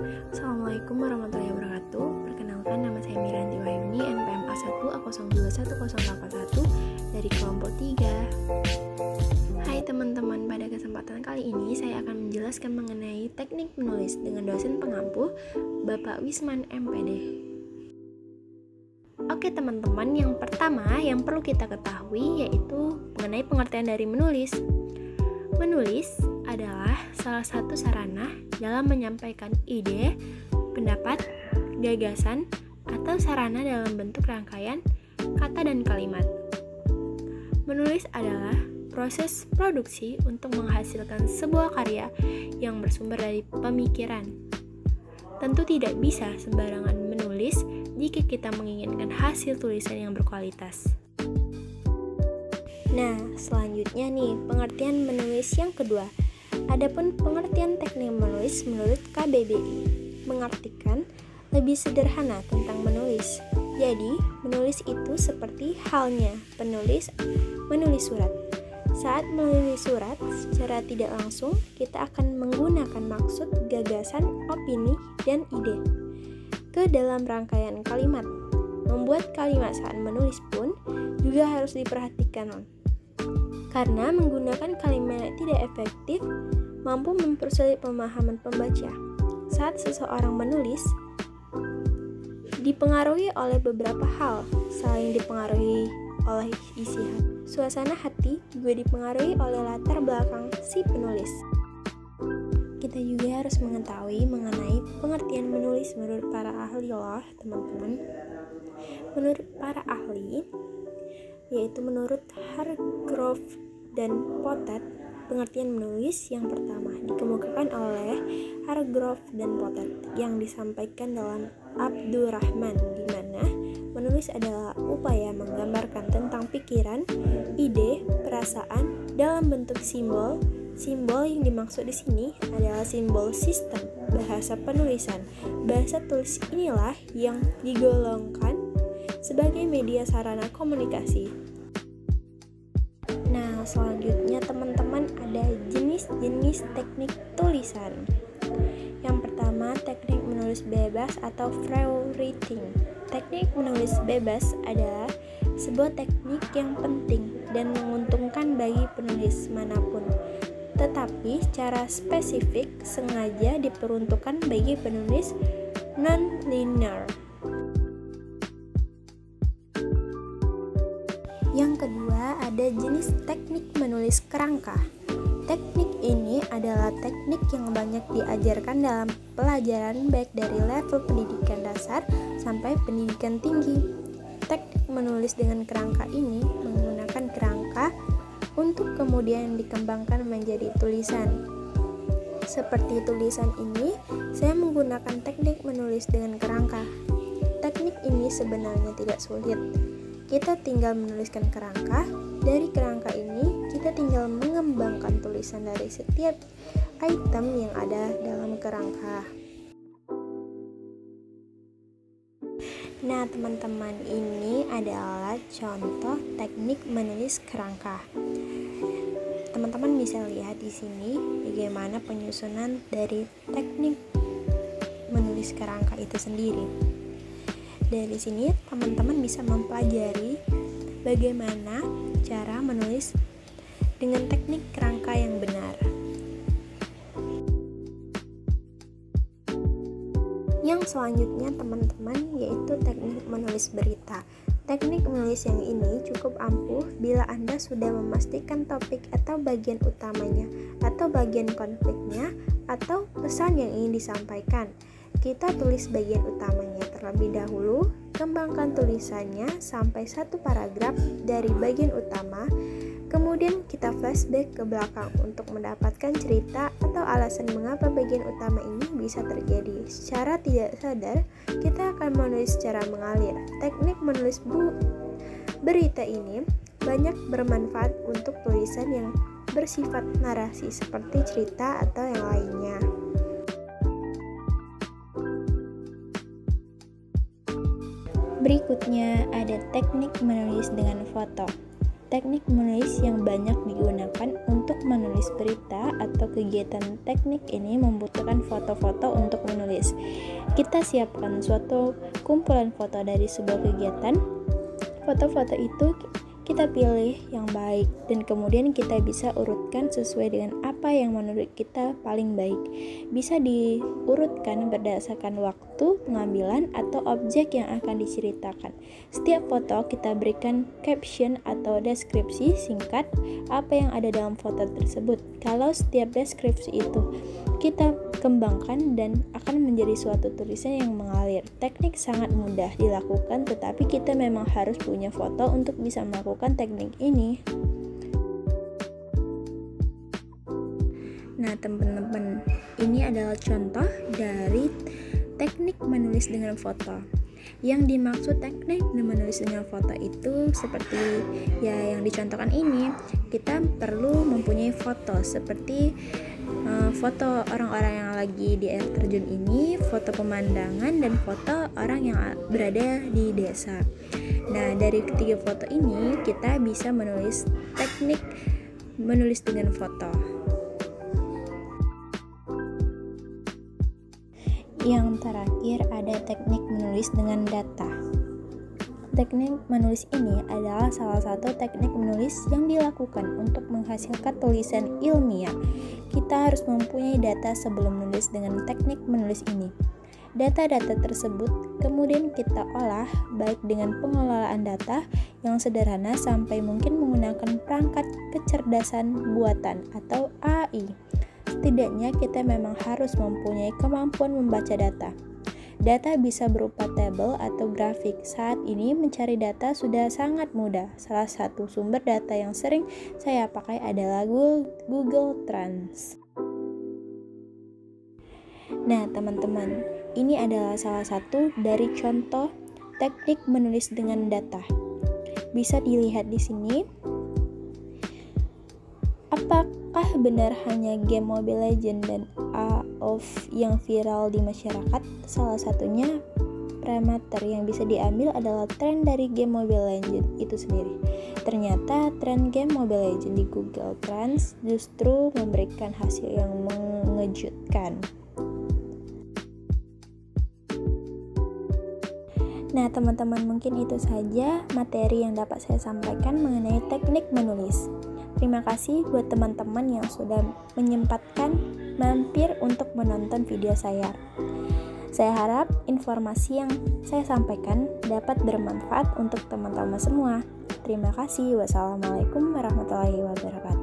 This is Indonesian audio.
Assalamualaikum warahmatullahi wabarakatuh. Perkenalkan, nama saya Miranti Wahyuni, NPM A1A021081 dari kelompok 3. Hai teman-teman, pada kesempatan kali ini saya akan menjelaskan mengenai teknik menulis dengan dosen pengampu Bapak Wisman MPD. Oke teman-teman, yang pertama yang perlu kita ketahui yaitu mengenai pengertian dari menulis. Menulis adalah salah satu sarana dalam menyampaikan ide, pendapat, gagasan, atau sarana dalam bentuk rangkaian kata dan kalimat. Menulis adalah proses produksi untuk menghasilkan sebuah karya yang bersumber dari pemikiran. Tentu tidak bisa sembarangan menulis jika kita menginginkan hasil tulisan yang berkualitas. Nah, selanjutnya nih, pengertian menulis yang kedua. Adapun pengertian teknik menulis menurut KBBI mengartikan lebih sederhana tentang menulis. Jadi, menulis itu seperti halnya penulis menulis surat. Saat menulis surat, secara tidak langsung kita akan menggunakan maksud, gagasan, opini, dan ide ke dalam rangkaian kalimat. Membuat kalimat saat menulis pun juga harus diperhatikan, karena menggunakan kalimat yang tidak efektif mampu mempersulit pemahaman pembaca. Saat seseorang menulis, dipengaruhi oleh beberapa hal, selain dipengaruhi oleh isi hati. Suasana hati juga dipengaruhi oleh latar belakang si penulis. Kita juga harus mengetahui mengenai pengertian menulis menurut para ahli loh, teman-teman. Menurut para ahli, yaitu menurut Hargrove dan Potet, pengertian menulis yang pertama dikemukakan oleh Hargrove dan Potet yang disampaikan dalam Abdurrahman, di mana menulis adalah upaya menggambarkan tentang pikiran, ide, perasaan dalam bentuk simbol. Simbol yang dimaksud di sini adalah simbol sistem bahasa penulisan. Bahasa tulis inilah yang digolongkan sebagai media sarana komunikasi. Nah, selanjutnya teman-teman ada jenis-jenis teknik tulisan. Yang pertama, teknik menulis bebas atau free writing. Teknik menulis bebas adalah sebuah teknik yang penting dan menguntungkan bagi penulis manapun, tetapi secara spesifik sengaja diperuntukkan bagi penulis non-linear. Yang kedua, ada jenis teknik menulis kerangka. Teknik ini adalah teknik yang banyak diajarkan dalam pelajaran baik dari level pendidikan dasar sampai pendidikan tinggi. Teknik menulis dengan kerangka ini menggunakan kerangka untuk kemudian dikembangkan menjadi tulisan. Seperti tulisan ini, saya menggunakan teknik menulis dengan kerangka. Teknik ini sebenarnya tidak sulit. Kita tinggal menuliskan kerangka. Dari kerangka ini, kita tinggal mengembangkan tulisan dari setiap item yang ada dalam kerangka. Nah, teman-teman, ini adalah contoh teknik menulis kerangka. Teman-teman bisa lihat di sini bagaimana penyusunan dari teknik menulis kerangka itu sendiri. Dari sini teman-teman bisa mempelajari bagaimana cara menulis dengan teknik kerangka yang benar. Yang selanjutnya teman-teman yaitu teknik menulis berita. Teknik menulis yang ini cukup ampuh bila Anda sudah memastikan topik atau bagian utamanya, atau bagian konfliknya, atau pesan yang ingin disampaikan. Kita tulis bagian utamanya terlebih dahulu, kembangkan tulisannya sampai satu paragraf dari bagian utama, kemudian kita flashback ke belakang untuk mendapatkan cerita atau alasan mengapa bagian utama ini bisa terjadi. Secara tidak sadar, kita akan menulis secara mengalir. Teknik menulis berita ini banyak bermanfaat untuk tulisan yang bersifat narasi seperti cerita atau yang lainnya. Berikutnya ada teknik menulis dengan foto. teknik menulis yang banyak digunakan untuk menulis berita atau kegiatan. Teknik ini membutuhkan foto-foto untuk menulis. Kita siapkan suatu kumpulan foto dari sebuah kegiatan. Foto-foto itu kita pilih yang baik dan kemudian kita bisa urutkan sesuai dengan apa yang menurut kita paling baik. Bisa diurutkan berdasarkan waktu pengambilan atau objek yang akan diceritakan. Setiap foto kita berikan caption atau deskripsi singkat apa yang ada dalam foto tersebut. Kalau setiap deskripsi itu kita kembangkan dan akan menjadi suatu tulisan yang mengalir. Teknik sangat mudah dilakukan, tetapi kita memang harus punya foto untuk bisa melakukan teknik ini. Nah, teman-teman, ini adalah contoh dari teknik menulis dengan foto. Yang dimaksud teknik menulis dengan foto itu seperti ya yang dicontohkan ini, kita perlu mempunyai foto seperti foto orang-orang yang lagi di air terjun ini, foto pemandangan, dan foto orang yang berada di desa. Nah, dari ketiga foto ini kita bisa menulis teknik menulis dengan foto. Yang terakhir ada teknik menulis dengan data. Teknik menulis ini adalah salah satu teknik menulis yang dilakukan untuk menghasilkan tulisan ilmiah. Kita harus mempunyai data sebelum menulis dengan teknik menulis ini. Data-data tersebut kemudian kita olah baik dengan pengelolaan data yang sederhana sampai mungkin menggunakan perangkat kecerdasan buatan atau AI. Setidaknya kita memang harus mempunyai kemampuan membaca data. Data bisa berupa tabel atau grafik. Saat ini mencari data sudah sangat mudah. Salah satu sumber data yang sering saya pakai adalah Google Trends. Nah, teman-teman, ini adalah salah satu dari contoh teknik menulis dengan data. Bisa dilihat di sini. Apakah benar hanya game Mobile Legends dan AoV yang viral di masyarakat? Salah satunya parameter yang bisa diambil adalah tren dari game Mobile Legends itu sendiri. Ternyata tren game Mobile Legends di Google Trends justru memberikan hasil yang mengejutkan. Nah, teman-teman, mungkin itu saja materi yang dapat saya sampaikan mengenai teknik menulis. Terima kasih buat teman-teman yang sudah menyempatkan mampir untuk menonton video saya. Saya harap informasi yang saya sampaikan dapat bermanfaat untuk teman-teman semua. Terima kasih. Wassalamualaikum warahmatullahi wabarakatuh.